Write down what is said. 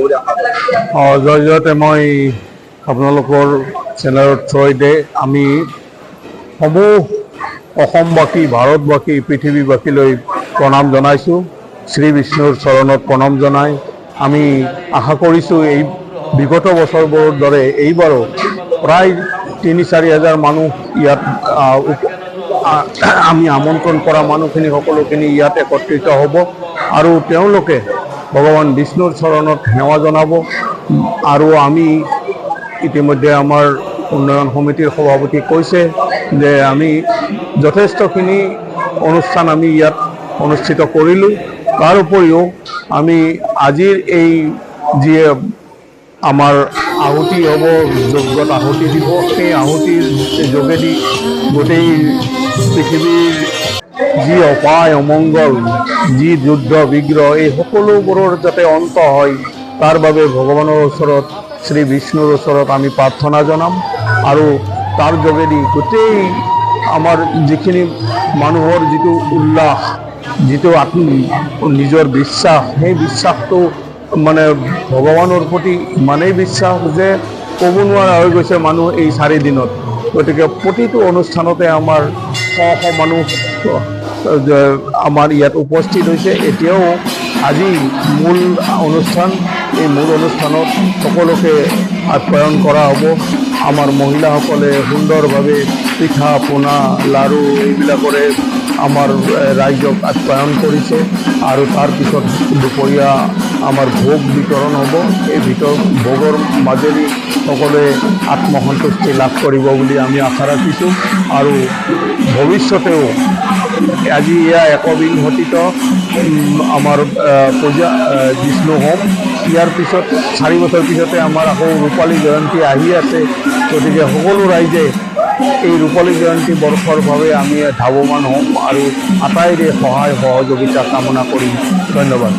বুলি আশা কৰিছোঁ। জয়তে মই আপোনালোকৰ চেনেলৰ থ্ৰুইদি আমি সমূহ অসমবাসী, ভাৰতবাসী, পৃথিৱীবাসীলৈ প্ৰণাম জনাইছোঁ। শ্ৰী বিষ্ণুৰ চৰণত প্ৰণাম জনাই আমি আশা কৰিছোঁ এই বিগত বছৰবোৰৰ দৰে এইবাৰো প্ৰায় ৩-৪ হাজাৰ মানুহ ইয়াত আমি আমন্ত্ৰণ কৰা মানুহখিনি সকলোখিনি ইয়াত একত্ৰিত হ'ব আৰু তেওঁলোকে ভগৱান বিষ্ণুৰ চৰণত সেৱা জনাব। আৰু আমি ইতিমধ্যে আমাৰ উন্নয়ন সমিতিৰ সভাপতি কৈছে যে আমি যথেষ্টখিনি অনুষ্ঠান আমি ইয়াত অনুষ্ঠিত কৰিলোঁ। তাৰ উপৰিও আমি আজিৰ এই যি আমাৰ আহুতি হ'ব, যজ্ঞত আহুতি দিব, সেই আহুতিৰ যোগেদি গোটেই পৃথিৱীৰ যি অপায় অমংগল, যি যুদ্ধ বিগ্ৰহ, এই সকলোবোৰৰ যাতে অন্ত হয় তাৰ বাবে ভগৱানৰ ওচৰত, শ্ৰী বিষ্ণুৰ ওচৰত আমি প্ৰাৰ্থনা জনাম। আৰু তাৰ যোগেদি গোটেই আমাৰ যিখিনি মানুহৰ যিটো উল্লাস, যিটো নিজৰ বিশ্বাস, সেই বিশ্বাসটো মানে ভগৱানৰ প্ৰতি ইমানেই বিশ্বাস যে ক'ব নোৱাৰা হৈ গৈছে মানুহ এই 4 দিনত। গতিকে প্ৰতিটো অনুষ্ঠানতে আমাৰ শ মানুহ আমাৰ ইয়াত উপস্থিত হৈছে। এতিয়াও আজি মূল অনুষ্ঠান, এই মূল অনুষ্ঠানত সকলোকে আপ্যায়ন কৰা হ'ব। আমাৰ মহিলাসকলে সুন্দৰভাৱে পিঠা পনা লাড়ু এইবিলাকৰে আমাৰ ৰাইজক আপ্যায়ন কৰিছে। আৰু তাৰপিছত দুপৰীয়া আমাৰ ভোগ বিতৰণ হ'ব। এই ভোগৰ মাজেদি সকলোৱে আত্মসন্তুষ্টি লাভ কৰিব বুলি আমি আশা ৰাখিছোঁ। আৰু ভৱিষ্যতেও আজি এয়া একবিংশতিত আমাৰ পূজা বিষ্ণু হোম, ইয়াৰ পিছত 4 বছৰ পিছতে আমাৰ আকৌ ৰূপালী জয়ন্তী আহি আছে। গতিকে সকলো ৰাইজে এই ৰূপালী জয়ন্তী বৰ্ষৰ বাবে আমি ধাৱমান হ'ম আৰু আটাইৰে সহায় সহযোগিতা কামনা কৰিম। ধন্যবাদ।